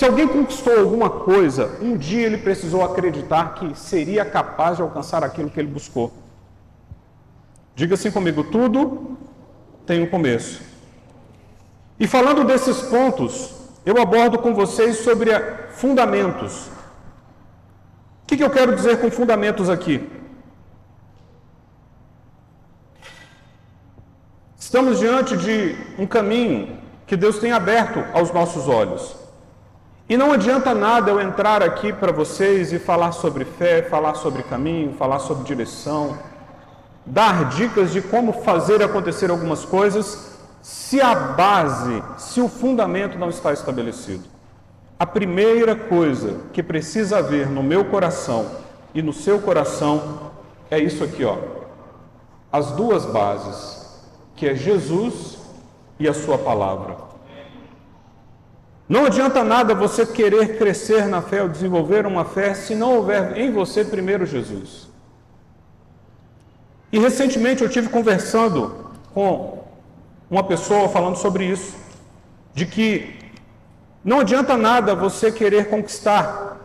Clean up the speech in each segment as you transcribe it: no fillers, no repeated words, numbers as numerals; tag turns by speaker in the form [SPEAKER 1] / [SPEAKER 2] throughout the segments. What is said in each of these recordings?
[SPEAKER 1] Se alguém conquistou alguma coisa, um dia ele precisou acreditar que seria capaz de alcançar aquilo que ele buscou. Diga assim comigo, tudo tem um começo. E falando desses pontos, eu abordo com vocês sobre fundamentos. O que eu quero dizer com fundamentos aqui? Estamos diante de um caminho que Deus tem aberto aos nossos olhos. E não adianta nada eu entrar aqui para vocês e falar sobre fé, falar sobre caminho, falar sobre direção, dar dicas de como fazer acontecer algumas coisas, se a base, se o fundamento não está estabelecido. A primeira coisa que precisa haver no meu coração e no seu coração é isso aqui, ó. As duas bases, que é Jesus e a sua palavra. Não adianta nada você querer crescer na fé ou desenvolver uma fé se não houver em você primeiro Jesus. E recentemente eu tive conversando com uma pessoa falando sobre isso, de que não adianta nada você querer conquistar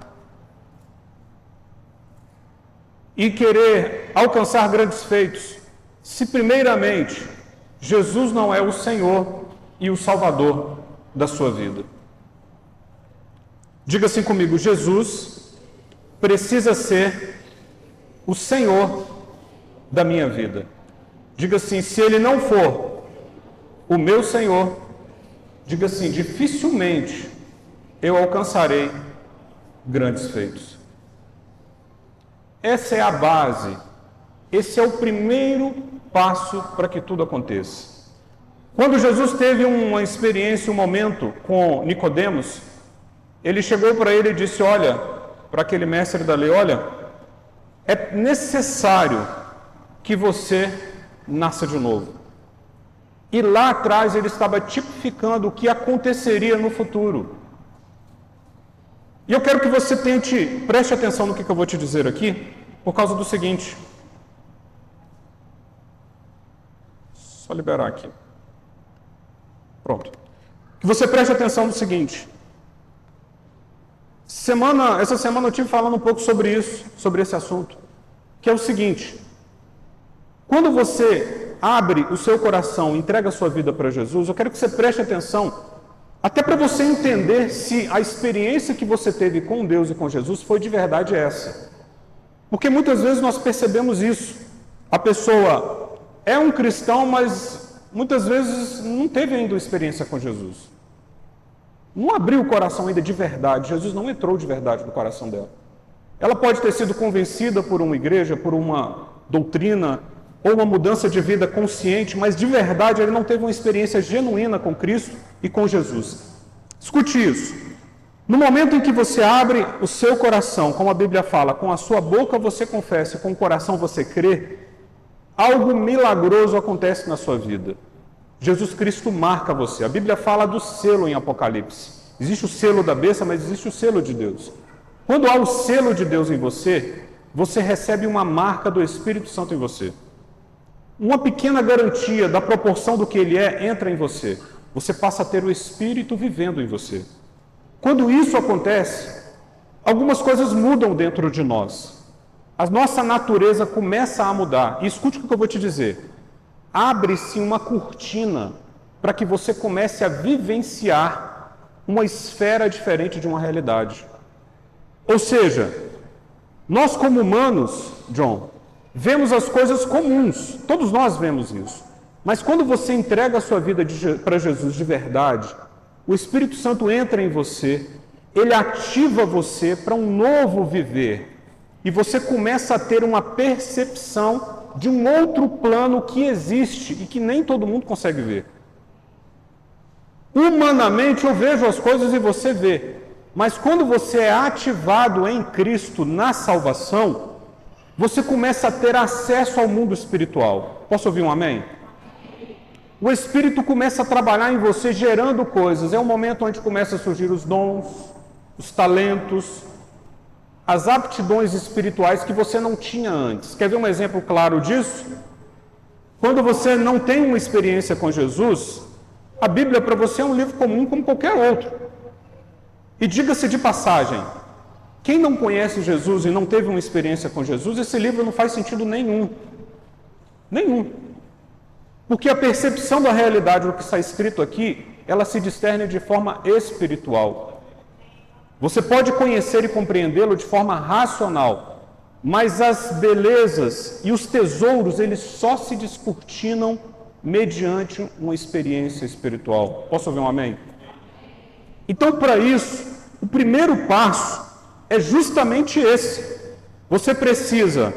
[SPEAKER 1] e querer alcançar grandes feitos, se primeiramente Jesus não é o Senhor e o Salvador da sua vida. Diga assim comigo, Jesus precisa ser o Senhor da minha vida. Diga assim, se Ele não for o meu Senhor, diga assim, dificilmente eu alcançarei grandes feitos. Essa é a base, esse é o primeiro passo para que tudo aconteça. Quando Jesus teve uma experiência, um momento com Nicodemos, ele chegou para ele e disse, olha, para aquele mestre da lei, olha, é necessário que você nasça de novo. E lá atrás ele estava tipificando o que aconteceria no futuro. E eu quero que você preste atenção no que eu vou te dizer aqui, por causa do seguinte. Só liberar aqui. Pronto. Que você preste atenção no seguinte. Essa semana eu estive falando um pouco sobre isso, sobre esse assunto, que é o seguinte. Quando você abre o seu coração, entrega a sua vida para Jesus, eu quero que você preste atenção, até para você entender se a experiência que você teve com Deus e com Jesus foi de verdade essa. Porque muitas vezes nós percebemos isso. A pessoa é um cristão, mas muitas vezes não teve ainda experiência com Jesus. Não abriu o coração ainda de verdade. Jesus não entrou de verdade no coração dela. Ela pode ter sido convencida por uma igreja, por uma doutrina, ou uma mudança de vida consciente, mas de verdade ele não teve uma experiência genuína com Cristo e com Jesus. Escute isso. No momento em que você abre o seu coração, como a Bíblia fala, com a sua boca você confessa, com o coração você crê, algo milagroso acontece na sua vida. Jesus Cristo marca você. A Bíblia fala do selo em Apocalipse. Existe o selo da besta, mas existe o selo de Deus. Quando há o selo de Deus em você, você recebe uma marca do Espírito Santo em você. Uma pequena garantia da proporção do que ele é entra em você. Você passa a ter o Espírito vivendo em você. Quando isso acontece, algumas coisas mudam dentro de nós. A nossa natureza começa a mudar. E escute o que eu vou te dizer. Abre-se uma cortina para que você comece a vivenciar uma esfera diferente de uma realidade. Ou seja, nós como humanos, John, vemos as coisas comuns, todos nós vemos isso. Mas quando você entrega a sua vida para Jesus de verdade, o Espírito Santo entra em você, ele ativa você para um novo viver. E você começa a ter uma percepção de um outro plano que existe e que nem todo mundo consegue ver. Humanamente eu vejo as coisas e você vê. Mas quando você é ativado em Cristo na salvação, você começa a ter acesso ao mundo espiritual. Posso ouvir um amém? O Espírito começa a trabalhar em você, gerando coisas. É o momento onde começam a surgir os dons, os talentos, as aptidões espirituais que você não tinha antes. Quer ver um exemplo claro disso? Quando você não tem uma experiência com Jesus, a Bíblia para você é um livro comum como qualquer outro. E diga-se de passagem, quem não conhece Jesus e não teve uma experiência com Jesus, esse livro não faz sentido nenhum. Nenhum. Porque a percepção da realidade do que está escrito aqui, ela se discerne de forma espiritual. Você pode conhecer e compreendê-lo de forma racional, mas as belezas e os tesouros, eles só se descortinam mediante uma experiência espiritual. Posso ouvir um amém? Então, para isso, o primeiro passo é justamente esse. Você precisa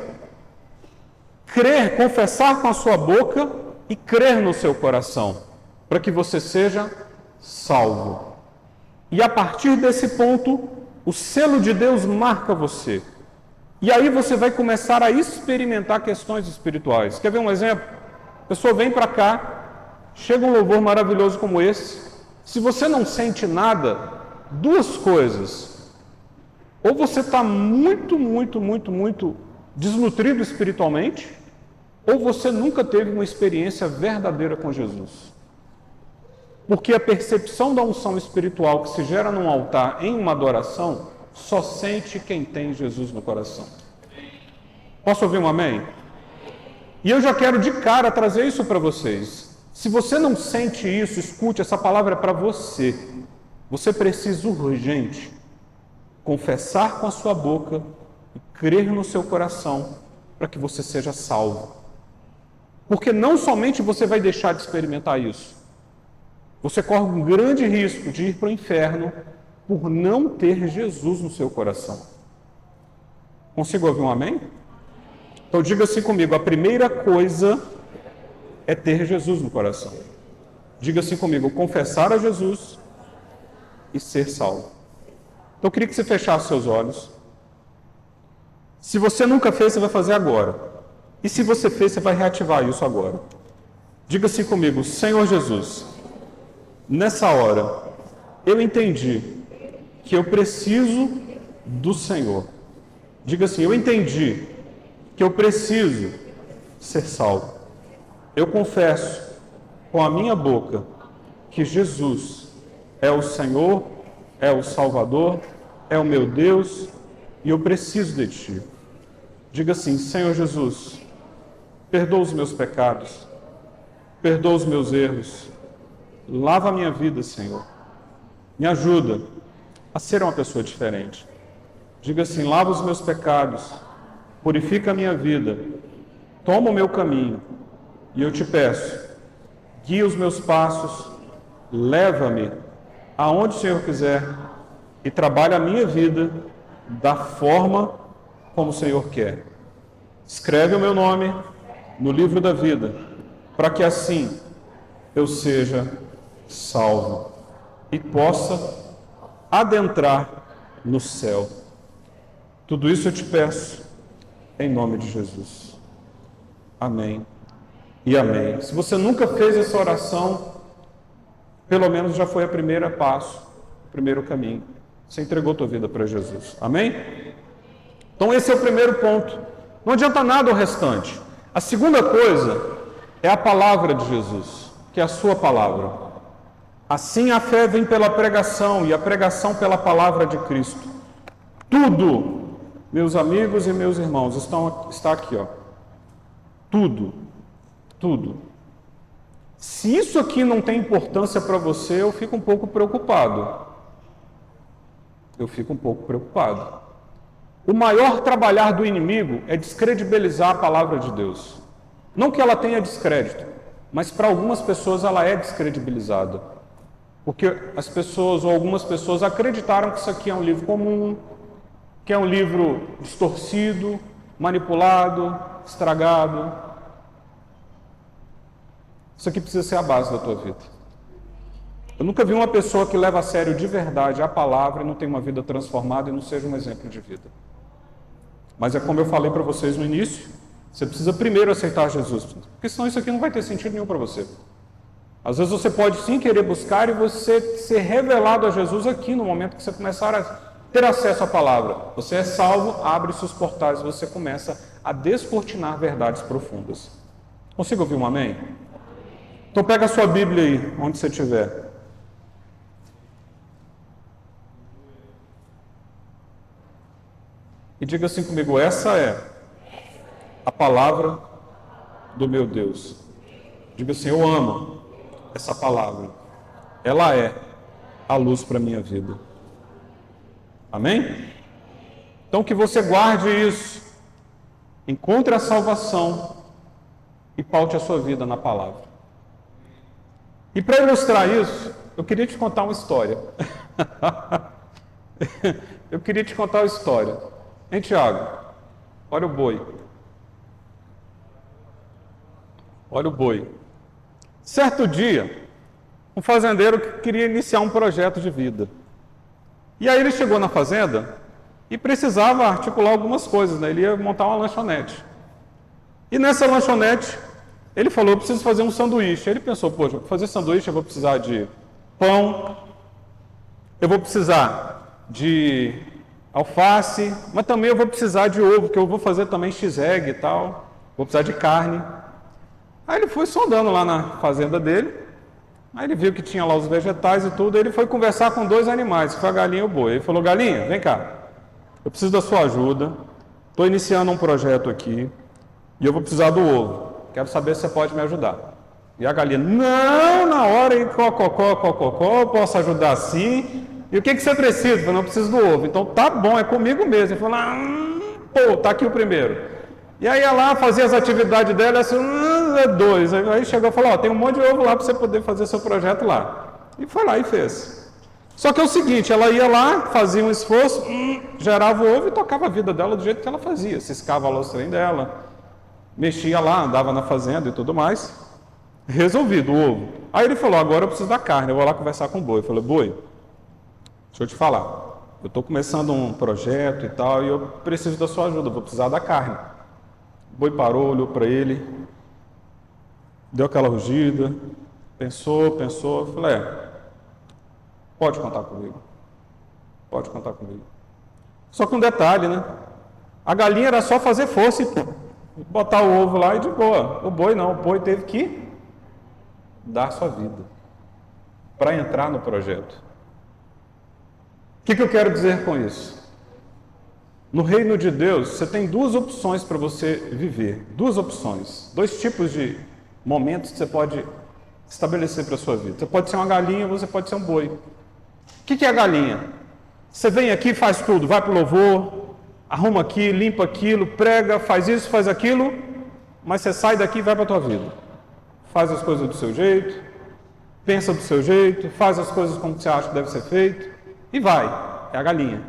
[SPEAKER 1] crer, confessar com a sua boca e crer no seu coração, para que você seja salvo. E a partir desse ponto, o selo de Deus marca você. E aí você vai começar a experimentar questões espirituais. Quer ver um exemplo? A pessoa vem para cá, chega um louvor maravilhoso como esse. Se você não sente nada, duas coisas. Ou você está muito desnutrido espiritualmente, ou você nunca teve uma experiência verdadeira com Jesus. Porque a percepção da unção espiritual que se gera num altar em uma adoração, só sente quem tem Jesus no coração. Posso ouvir um amém? E eu já quero de cara trazer isso para vocês. Se você não sente isso, escute, essa palavra é para você. Você precisa urgente confessar com a sua boca e crer no seu coração para que você seja salvo. Porque não somente você vai deixar de experimentar isso, você corre um grande risco de ir para o inferno por não ter Jesus no seu coração. Consigo ouvir um amém? Então diga assim comigo, a primeira coisa é ter Jesus no coração. Diga assim comigo, confessar a Jesus e ser salvo. Então eu queria que você fechasse seus olhos. Se você nunca fez, você vai fazer agora. E se você fez, você vai reativar isso agora. Diga assim comigo, Senhor Jesus, nessa hora, eu entendi que eu preciso do Senhor. Diga assim, eu entendi que eu preciso ser salvo. Eu confesso com a minha boca que Jesus é o Senhor, é o Salvador, é o meu Deus e eu preciso de Ti. Diga assim, Senhor Jesus, perdoa os meus pecados, perdoa os meus erros, lava a minha vida, Senhor. Me ajuda a ser uma pessoa diferente. Diga assim, lava os meus pecados, purifica a minha vida, toma o meu caminho e eu te peço, guia os meus passos, leva-me aonde o Senhor quiser e trabalha a minha vida da forma como o Senhor quer. Escreve o meu nome no livro da vida, para que assim eu seja salvo e possa adentrar no céu. Tudo isso eu te peço em nome de Jesus. Amém e amém. Se você nunca fez essa oração, pelo menos já foi a primeira passo, o primeiro caminho. Você entregou tua vida para Jesus. Amém? Então esse é o primeiro ponto. Não adianta nada o restante. A segunda coisa é a palavra de Jesus, que é a sua palavra. Assim a fé vem pela pregação e a pregação pela palavra de Cristo. Tudo, meus amigos e meus irmãos, está aqui, ó. Tudo. Se isso aqui não tem importância para você, eu fico um pouco preocupado. O maior trabalhar do inimigo é descredibilizar a palavra de Deus. Não que ela tenha descrédito, mas para algumas pessoas ela é descredibilizada. Porque as pessoas, ou algumas pessoas, acreditaram que isso aqui é um livro comum, que é um livro distorcido, manipulado, estragado. Isso aqui precisa ser a base da tua vida. Eu nunca vi uma pessoa que leva a sério de verdade a palavra e não tem uma vida transformada e não seja um exemplo de vida. Mas é como eu falei para vocês no início, você precisa primeiro aceitar Jesus, porque senão isso aqui não vai ter sentido nenhum para você. Às vezes você pode sim querer buscar e você ser revelado a Jesus aqui no momento que você começar a ter acesso à palavra. Você é salvo, abre-se os portais e você começa a descortinar verdades profundas. Consigo ouvir um amém? Então pega a sua Bíblia aí, onde você estiver. E diga assim comigo: essa é a palavra do meu Deus. Diga assim: eu amo essa palavra. Ela é a luz para a minha vida. Amém? Então que você guarde isso, encontre a salvação e paute a sua vida na palavra. E para ilustrar isso, eu queria te contar uma história. Eu queria te contar uma história. Hein, Tiago? Olha o boi. Olha o boi. Certo dia, um fazendeiro queria iniciar um projeto de vida. E aí ele chegou na fazenda e precisava articular algumas coisas, né? Ele ia montar uma lanchonete. E nessa lanchonete, ele falou: eu preciso fazer um sanduíche. Ele pensou: poxa, para fazer sanduíche eu vou precisar de pão, eu vou precisar de alface, mas também eu vou precisar de ovo, porque eu vou fazer também x-egg e tal, vou precisar de carne. Aí ele foi sondando lá na fazenda dele, aí ele viu que tinha lá os vegetais e tudo, aí ele foi conversar com dois animais, que foi a galinha e o boi. Ele falou: galinha, vem cá, eu preciso da sua ajuda, estou iniciando um projeto aqui, e eu vou precisar do ovo, quero saber se você pode me ajudar. E a galinha: não, na hora, hein, cococó, posso ajudar sim. E o que você precisa? Eu falei: não, eu preciso do ovo. Então tá bom, é comigo mesmo. Ele falou: pô, tá aqui o primeiro. E aí ia lá, fazia as atividades dela, assim, é dois. Aí chegou e falou: ó, tem um monte de ovo lá para você poder fazer seu projeto lá. E foi lá e fez. Só que é o seguinte, ela ia lá, fazia um esforço, gerava o ovo e tocava a vida dela do jeito que ela fazia. Ciscava lá os trem dela, mexia lá, andava na fazenda e tudo mais. Resolvido o ovo. Aí ele falou: agora eu preciso da carne, eu vou lá conversar com o boi. Eu falei: boi, deixa eu te falar, eu estou começando um projeto e tal, e eu preciso da sua ajuda, eu vou precisar da carne. O boi parou, olhou para ele, deu aquela rugida, pensou, eu falei: pode contar comigo, pode contar comigo. Só que um detalhe, né? A galinha era só fazer força e botar o ovo lá e de boa. O boi não, o boi teve que dar sua vida para entrar no projeto. O que eu quero dizer com isso? No reino de Deus, você tem duas opções para você viver. Duas opções. Dois tipos de momentos que você pode estabelecer para a sua vida. Você pode ser uma galinha ou você pode ser um boi. O que é a galinha? Você vem aqui, faz tudo. Vai para o louvor, arruma aqui, limpa aquilo, prega, faz isso, faz aquilo. Mas você sai daqui e vai para a tua vida. Faz as coisas do seu jeito, pensa do seu jeito, faz as coisas como você acha que deve ser feito e vai. É a galinha.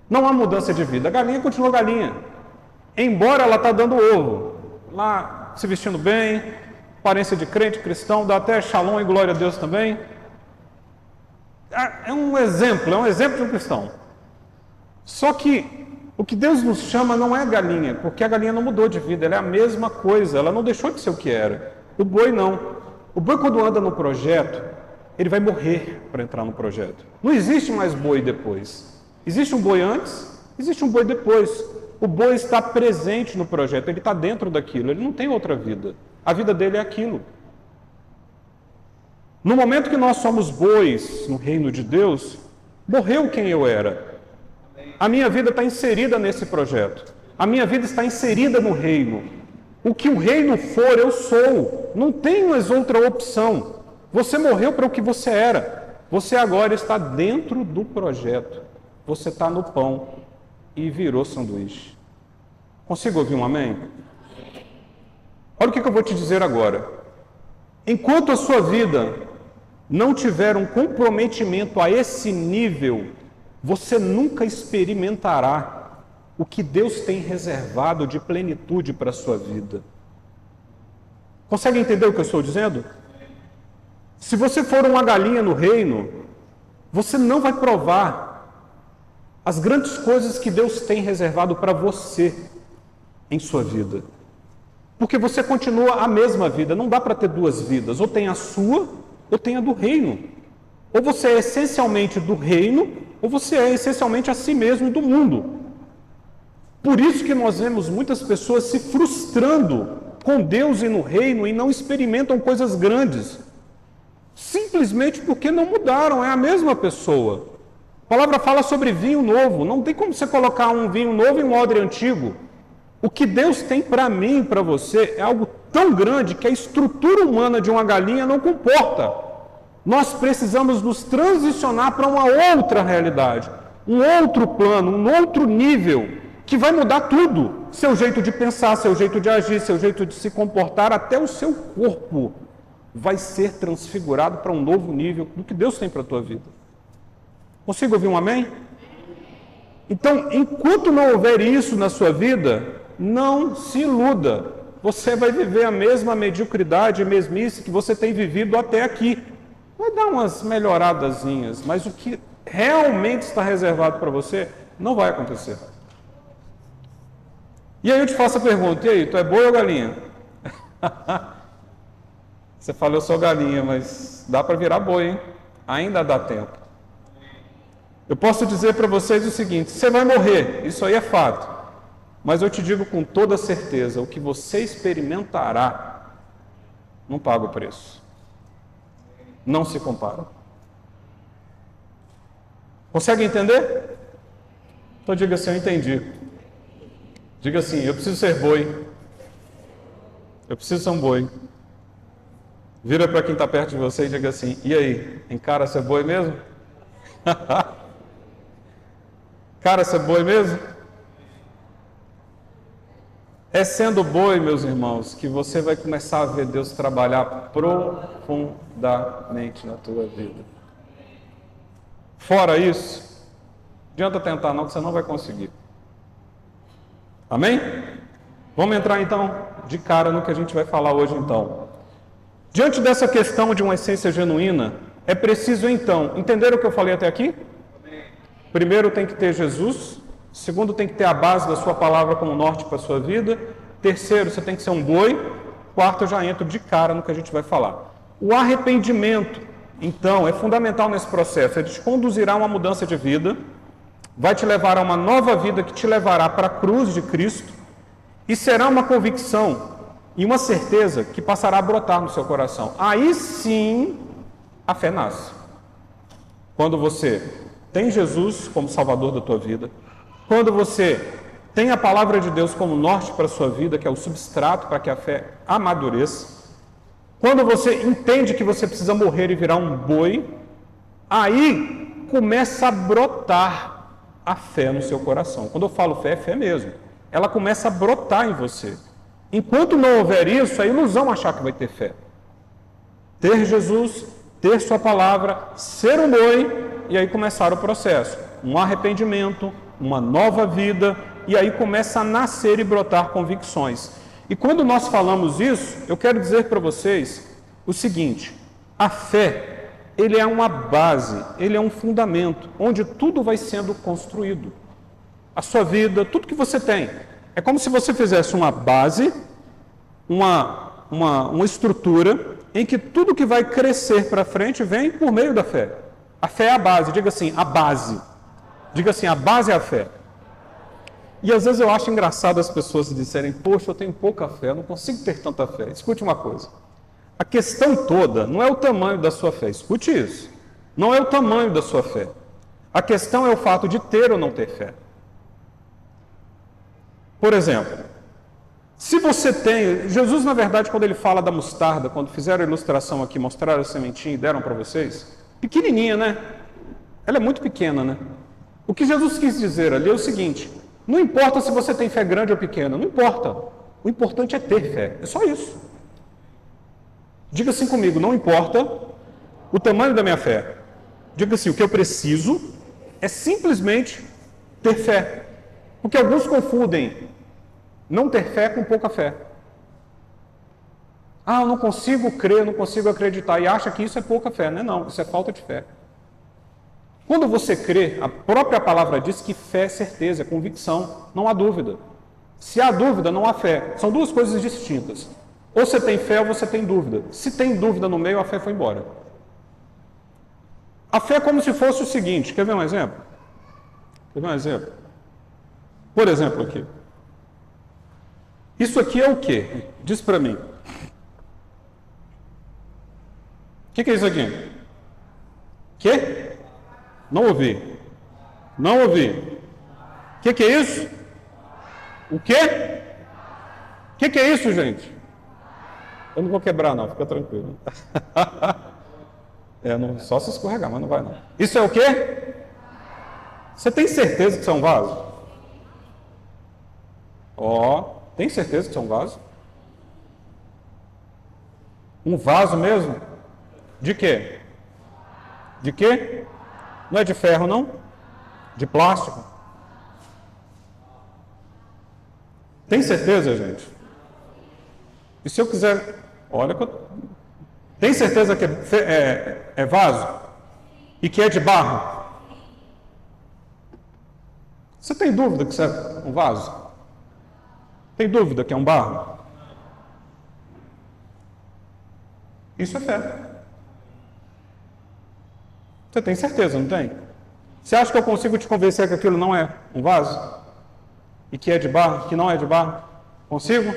[SPEAKER 1] Não há mudança de vida. A galinha continua galinha. Embora ela está dando ovo. Lá, se vestindo bem, aparência de crente, cristão, dá até shalom e glória a Deus também. É um exemplo de um cristão. Só que o que Deus nos chama não é a galinha, porque a galinha não mudou de vida, ela é a mesma coisa, ela não deixou de ser o que era. O boi não. O boi, quando anda no projeto, ele vai morrer para entrar no projeto. Não existe mais boi depois. Existe um boi antes, existe um boi depois. O boi está presente no projeto, ele está dentro daquilo, ele não tem outra vida. A vida dele é aquilo. No momento que nós somos bois no reino de Deus, morreu quem eu era. A minha vida está inserida nesse projeto. A minha vida está inserida no reino. O que o reino for, eu sou. Não tem mais outra opção. Você morreu para o que você era. Você agora está dentro do projeto. Você está no pão e virou sanduíche. Consigo ouvir um amém? Olha o que eu vou te dizer agora. Enquanto a sua vida não tiver um comprometimento a esse nível, você nunca experimentará o que Deus tem reservado de plenitude para a sua vida. Consegue entender o que eu estou dizendo? Se você for uma galinha no reino, você não vai provar as grandes coisas que Deus tem reservado para você em sua vida. Porque você continua a mesma vida, não dá para ter duas vidas, ou tem a sua, ou tem a do reino. Ou você é essencialmente do reino, ou você é essencialmente a si mesmo e do mundo. Por isso que nós vemos muitas pessoas se frustrando com Deus e no reino e não experimentam coisas grandes. Simplesmente porque não mudaram, é a mesma pessoa. palavra fala sobre vinho novo. Não tem como você colocar um vinho novo em um odre antigo. O que Deus tem para mim e para você é algo tão grande que a estrutura humana de uma galinha não comporta. Nós precisamos nos transicionar para uma outra realidade, um outro plano, um outro nível, que vai mudar tudo. Seu jeito de pensar, seu jeito de agir, seu jeito de se comportar, até o seu corpo vai ser transfigurado para um novo nível do que Deus tem para a tua vida. Consigo ouvir um amém? Então, enquanto não houver isso na sua vida, não se iluda. Você vai viver a mesma mediocridade e mesmice que você tem vivido até aqui. Vai dar umas melhoradazinhas, mas o que realmente está reservado para você não vai acontecer. E aí eu te faço a pergunta, e aí, tu é boi ou galinha? Você fala, eu sou galinha, mas dá para virar boi, hein? Ainda dá tempo. Eu posso dizer para vocês o seguinte, você vai morrer, isso aí é fato. Mas eu te digo com toda certeza, o que você experimentará não paga o preço. Não se compara. Consegue entender? Então diga assim, eu entendi. Diga assim, eu preciso ser boi. Eu preciso ser um boi. Vira para quem está perto de você e diga assim, e aí, encara ser boi mesmo? Cara, ser boi mesmo? É sendo boi, meus irmãos, que você vai começar a ver Deus trabalhar profundamente na tua vida. Fora isso, não adianta tentar não, que você não vai conseguir. Amém? Vamos entrar então de cara no que a gente vai falar hoje então. Diante dessa questão de uma essência genuína, é preciso então, entender o que eu falei até aqui? Primeiro tem que ter Jesus. Segundo, tem que ter a base da sua palavra como norte para a sua vida. Terceiro, você tem que ser um boi. Quarto, eu já entro de cara no que a gente vai falar. O arrependimento, então, é fundamental nesse processo. Ele te conduzirá a uma mudança de vida, vai te levar a uma nova vida que te levará para a cruz de Cristo e será uma convicção e uma certeza que passará a brotar no seu coração. Aí sim, a fé nasce. Quando você tem Jesus como Salvador da tua vida, quando você tem a palavra de Deus como norte para a sua vida, que é o substrato para que a fé amadureça, quando você entende que você precisa morrer e virar um boi, aí começa a brotar a fé no seu coração. Quando eu falo fé, é fé mesmo. Ela começa a brotar em você. Enquanto não houver isso, é ilusão achar que vai ter fé. Ter Jesus, ter sua palavra, ser um boi, e aí começar o processo. Um arrependimento, uma nova vida, e aí começa a nascer e brotar convicções. E quando nós falamos isso, eu quero dizer para vocês o seguinte, a fé, ele é uma base, ele é um fundamento, onde tudo vai sendo construído. A sua vida, tudo que você tem. É como se você fizesse uma base, uma estrutura, em que tudo que vai crescer para frente vem por meio da fé. A fé é a base, diga assim, a base. Diga assim, a base é a fé. E às vezes eu acho engraçado as pessoas disserem, poxa, eu tenho pouca fé, eu não consigo ter tanta fé. Escute uma coisa, a questão toda não é o tamanho da sua fé, escute isso. Não é o tamanho da sua fé. A questão é o fato de ter ou não ter fé. Por exemplo, se você tem... Jesus, na verdade, quando ele fala da mostarda, quando fizeram a ilustração aqui, mostraram a sementinha e deram para vocês, pequenininha, né? Ela é muito pequena, né? O que Jesus quis dizer ali é o seguinte, não importa se você tem fé grande ou pequena, não importa. O importante é ter fé, é só isso. Diga assim comigo, não importa o tamanho da minha fé. Diga assim, o que eu preciso é simplesmente ter fé. Porque alguns confundem não ter fé com pouca fé. Ah, eu não consigo crer, não consigo acreditar. E acha que isso é pouca fé. Não é não, isso é falta de fé. Quando você crê, a própria palavra diz que fé é certeza, é convicção, não há dúvida. Se há dúvida, não há fé. São duas coisas distintas. Ou você tem fé ou você tem dúvida. Se tem dúvida no meio, a fé foi embora. A fé é como se fosse o seguinte, quer ver um exemplo? Quer ver um exemplo? Por exemplo aqui. Isso aqui é o quê? Diz para mim. O que é isso aqui? Quê? Não ouvi. Não ouvi. O que é isso? O quê? O que é isso, gente? Eu não vou quebrar, não. Fica tranquilo. Só se escorregar, mas não vai, não. Isso é o quê? Você tem certeza que isso é um vaso? Tem certeza que isso é um vaso? Um vaso mesmo? De quê? De quê? Não é de ferro, não? De plástico? Tem certeza, gente? E se eu quiser... Olha, tem certeza que é vaso? E que é de barro? Você tem dúvida que isso é um vaso? Tem dúvida que é um barro? Isso é fé. Você tem certeza, não tem? Você acha que eu consigo te convencer que aquilo não é um vaso? E que é de barro, que não é de barro? Consigo?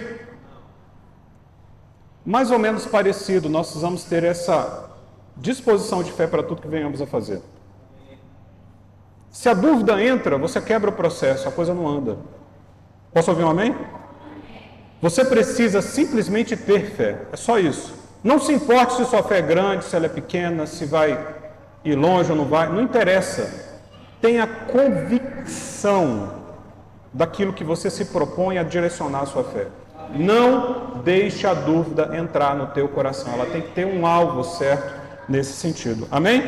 [SPEAKER 1] Mais ou menos parecido, nós precisamos ter essa disposição de fé para tudo que venhamos a fazer. Se a dúvida entra, você quebra o processo, a coisa não anda. Posso ouvir um amém? Você precisa simplesmente ter fé, é só isso. Não se importe se sua fé é grande, se ela é pequena, se vai ir longe ou não vai, não interessa. Tenha convicção daquilo que você se propõe a direcionar a sua fé. Não deixe a dúvida entrar no teu coração, ela tem que ter um alvo certo nesse sentido. Amém?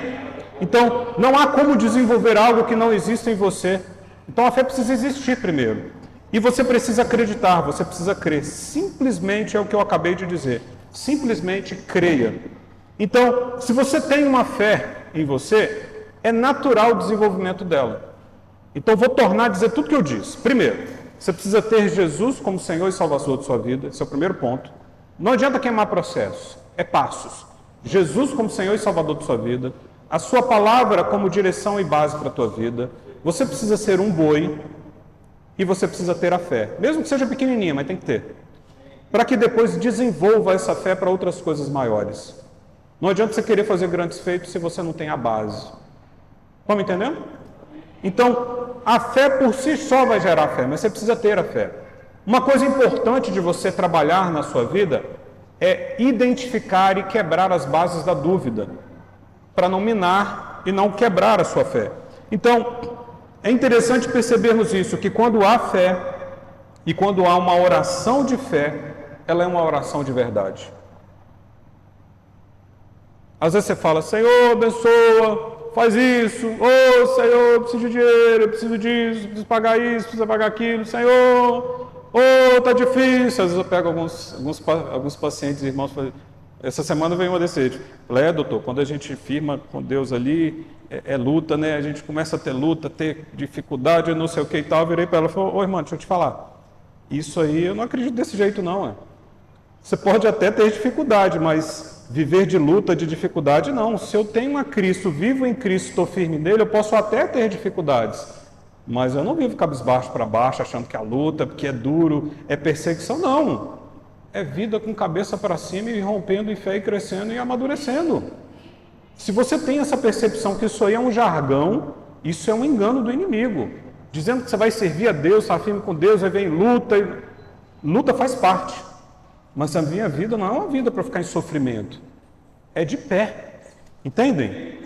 [SPEAKER 1] Então, não há como desenvolver algo que não existe em você. Então, a fé precisa existir primeiro. E você precisa acreditar, você precisa crer. Simplesmente é o que eu acabei de dizer. Simplesmente creia. Então, se você tem uma fé em você, é natural o desenvolvimento dela. Então, vou tornar a dizer tudo o que eu disse. Primeiro, você precisa ter Jesus como Senhor e Salvador de sua vida. Esse é o primeiro ponto. Não adianta queimar processos, é passos. Jesus como Senhor e Salvador de sua vida. A sua palavra como direção e base para a tua vida. Você precisa ser um boi e você precisa ter a fé. Mesmo que seja pequenininha, mas tem que ter. Para que depois desenvolva essa fé para outras coisas maiores. Não adianta você querer fazer grandes feitos se você não tem a base. Estão me entendendo? Então, a fé por si só vai gerar fé, mas você precisa ter a fé. Uma coisa importante de você trabalhar na sua vida é identificar e quebrar as bases da dúvida, para não minar e não quebrar a sua fé. Então, é interessante percebermos isso, que quando há fé e quando há uma oração de fé, ela é uma oração de verdade. Às vezes você fala, Senhor, abençoa, faz isso, Senhor, eu preciso de dinheiro, eu preciso disso, preciso pagar isso, preciso pagar aquilo, Senhor, tá difícil. Às vezes eu pego alguns pacientes, irmãos, essa semana veio uma desse jeito. Falei, doutor, quando a gente firma com Deus ali, é luta, né? A gente começa a ter luta, ter dificuldade, não sei o que e tal. Eu virei para ela e falei, irmã, deixa eu te falar. Isso aí eu não acredito desse jeito, não. Você pode até ter dificuldade, mas viver de luta, de dificuldade, não. Se eu tenho a Cristo, vivo em Cristo, estou firme nele, eu posso até ter dificuldades. Mas eu não vivo cabisbaixo para baixo, achando que a luta, porque é duro, é perseguição, não. É vida com cabeça para cima e rompendo em fé e crescendo e amadurecendo. Se você tem essa percepção que isso aí é um jargão, isso é um engano do inimigo. Dizendo que você vai servir a Deus, estar firme com Deus, aí vem luta. Luta faz parte. Mas a minha vida não é uma vida para ficar em sofrimento. É de pé. Entendem?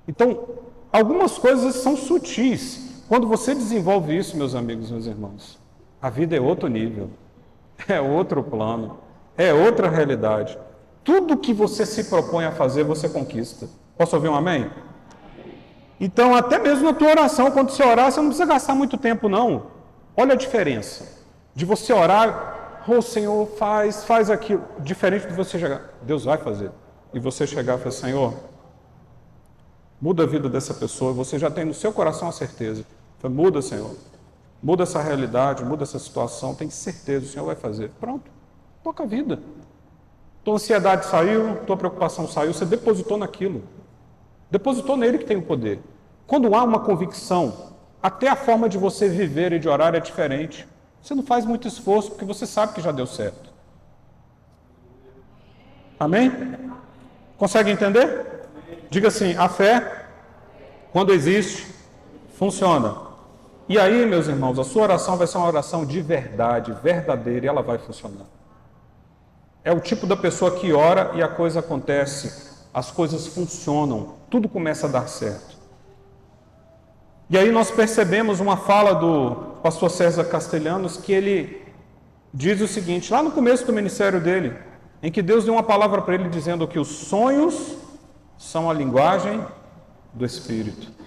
[SPEAKER 1] Então, algumas coisas são sutis. Quando você desenvolve isso, meus amigos, meus irmãos, a vida é outro nível. É outro plano, é outra realidade. Tudo que você se propõe a fazer, você conquista. Posso ouvir um amém? Então, até mesmo na tua oração, quando você orar, você não precisa gastar muito tempo, não. Olha a diferença de você orar, Senhor, faz aquilo. Diferente de você chegar, Deus vai fazer. E você chegar e falar, Senhor, muda a vida dessa pessoa, você já tem no seu coração a certeza. Fala, muda, Senhor. Muda essa realidade, muda essa situação, tem certeza, o Senhor vai fazer. Pronto, toca a vida. Tua ansiedade saiu, tua preocupação saiu, você depositou naquilo. Depositou nele que tem o poder. Quando há uma convicção, até a forma de você viver e de orar é diferente. Você não faz muito esforço, porque você sabe que já deu certo. Amém? Consegue entender? Diga assim, a fé, quando existe, Funciona. E aí, meus irmãos, a sua oração vai ser uma oração de verdade, verdadeira, e ela vai funcionar. É o tipo da pessoa que ora e a coisa acontece, as coisas funcionam, tudo começa a dar certo. E aí nós percebemos uma fala do pastor César Castelhanos, que ele diz o seguinte, lá no começo do ministério dele, em que Deus deu uma palavra para ele dizendo que os sonhos são a linguagem do Espírito.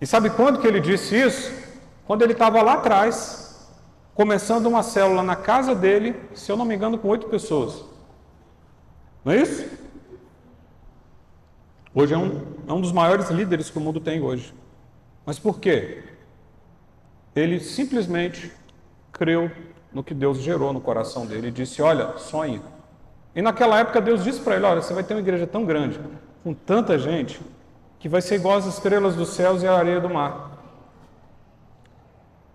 [SPEAKER 1] E sabe quando que ele disse isso? Quando ele estava lá atrás, começando uma célula na casa dele, se eu não me engano, com 8 pessoas. Não é isso? Hoje é um dos maiores líderes que o mundo tem hoje. Mas por quê? Ele simplesmente creu no que Deus gerou no coração dele e disse, olha, sonhe. E naquela época Deus disse para ele, olha, você vai ter uma igreja tão grande, com tanta gente, que vai ser igual às estrelas dos céus e a areia do mar.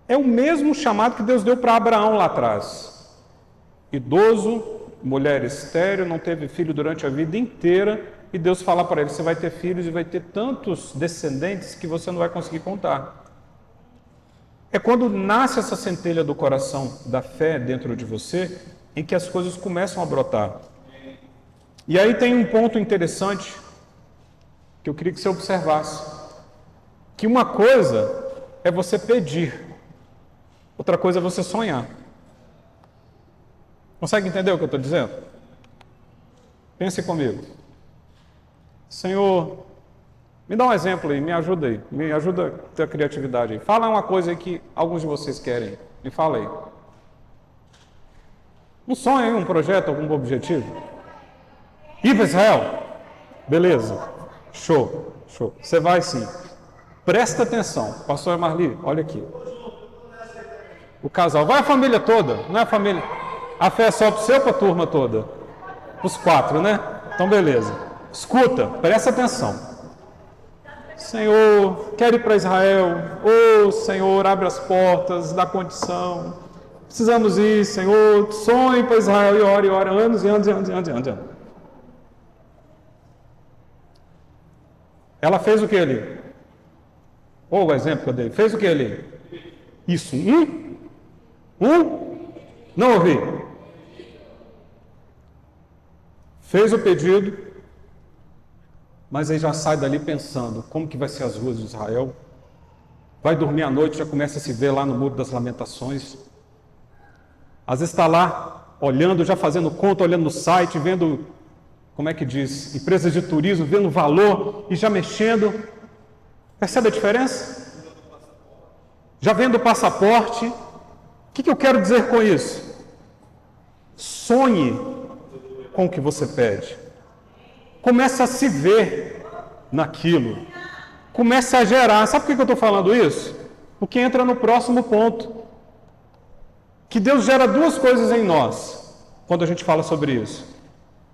[SPEAKER 1] É o mesmo chamado que Deus deu para Abraão lá atrás. Idoso, mulher estéril, não teve filho durante a vida inteira, e Deus fala para ele, você vai ter filhos e vai ter tantos descendentes que você não vai conseguir contar. É quando nasce essa centelha do coração da fé dentro de você, em que as coisas começam a brotar. E aí tem um ponto interessante, que eu queria que você observasse. Que uma coisa é você pedir, outra coisa é você sonhar. Consegue entender o que eu estou dizendo? Pense comigo. Senhor, me dá um exemplo aí, me ajuda a ter a criatividade aí. Fala uma coisa aí que alguns de vocês querem, me fala aí. Um sonho aí, um projeto, algum objetivo? Ir para Israel? Beleza, show. Você vai sim. Presta atenção, pastor Marli, olha aqui. O casal, vai a família toda, não é a família. A fé é só para o seu ou para a turma toda? Os 4, né? Então beleza. Escuta, presta atenção. Senhor, quero ir para Israel. Oh, Senhor, abre as portas, dá condição. Precisamos ir, Senhor. Sonhe para Israel e ora, anos e anos. Ela fez o que ali? O exemplo que eu dei. Fez o que ali? Isso. Não ouvi. Fez o pedido, mas aí já sai dali pensando, como que vai ser as ruas de Israel? Vai dormir à noite, já começa a se ver lá no Muro das Lamentações. Às vezes está lá, olhando, já fazendo conta, olhando no site, vendo, como é que diz, empresas de turismo, vendo o valor e já mexendo. Percebe a diferença? Já vendo o passaporte. O que eu quero dizer com isso? Sonhe com o que você pede. Comece a se ver naquilo. Comece a gerar. Sabe por que eu estou falando isso? Porque entra no próximo ponto. Que Deus gera 2 coisas em nós, quando a gente fala sobre isso.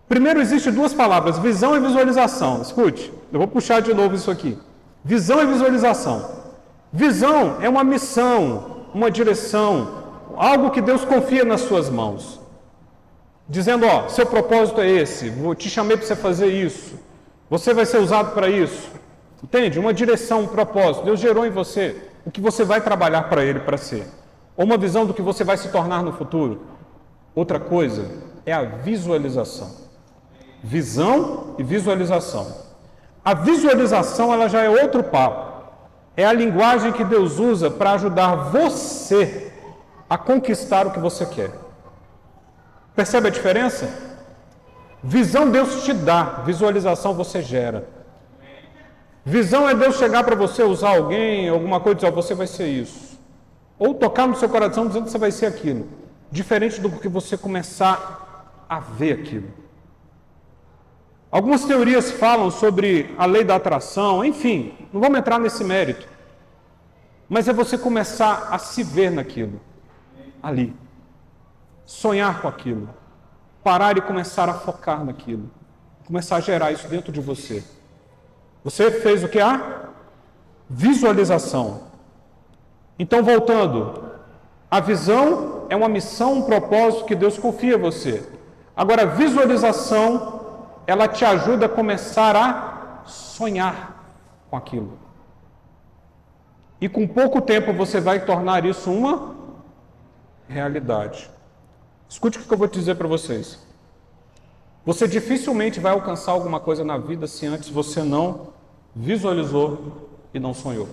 [SPEAKER 1] Primeiro, existe 2 palavras, visão e visualização. Escute, eu vou puxar de novo isso aqui. Visão e visualização. Visão é uma missão, uma direção, algo que Deus confia nas suas mãos. Dizendo, ó, seu propósito é esse, te chamei para você fazer isso, você vai ser usado para isso. Entende? Uma direção, um propósito. Deus gerou em você o que você vai trabalhar para Ele para ser. Ou uma visão do que você vai se tornar no futuro. Outra coisa é a visualização. Visão e visualização. A visualização, ela já é outro papo. É a linguagem que Deus usa para ajudar você a conquistar o que você quer. Percebe a diferença? Visão Deus te dá, visualização você gera. Visão é Deus chegar para você, usar alguém, alguma coisa, dizer, você vai ser isso. Ou tocar no seu coração dizendo que você vai ser aquilo. Diferente do que você começar a ver aquilo. Algumas teorias falam sobre a lei da atração, enfim, não vamos entrar nesse mérito. Mas é você começar a se ver naquilo, ali. Sonhar com aquilo. Parar e começar a focar naquilo. Começar a gerar isso dentro de você. Você fez o que há? Visualização. Então, voltando, a visão é uma missão, um propósito que Deus confia a você. Agora, a visualização, ela te ajuda a começar a sonhar com aquilo. E com pouco tempo você vai tornar isso uma realidade. Escute o que eu vou dizer para vocês. Você dificilmente vai alcançar alguma coisa na vida se antes você não visualizou e não sonhou.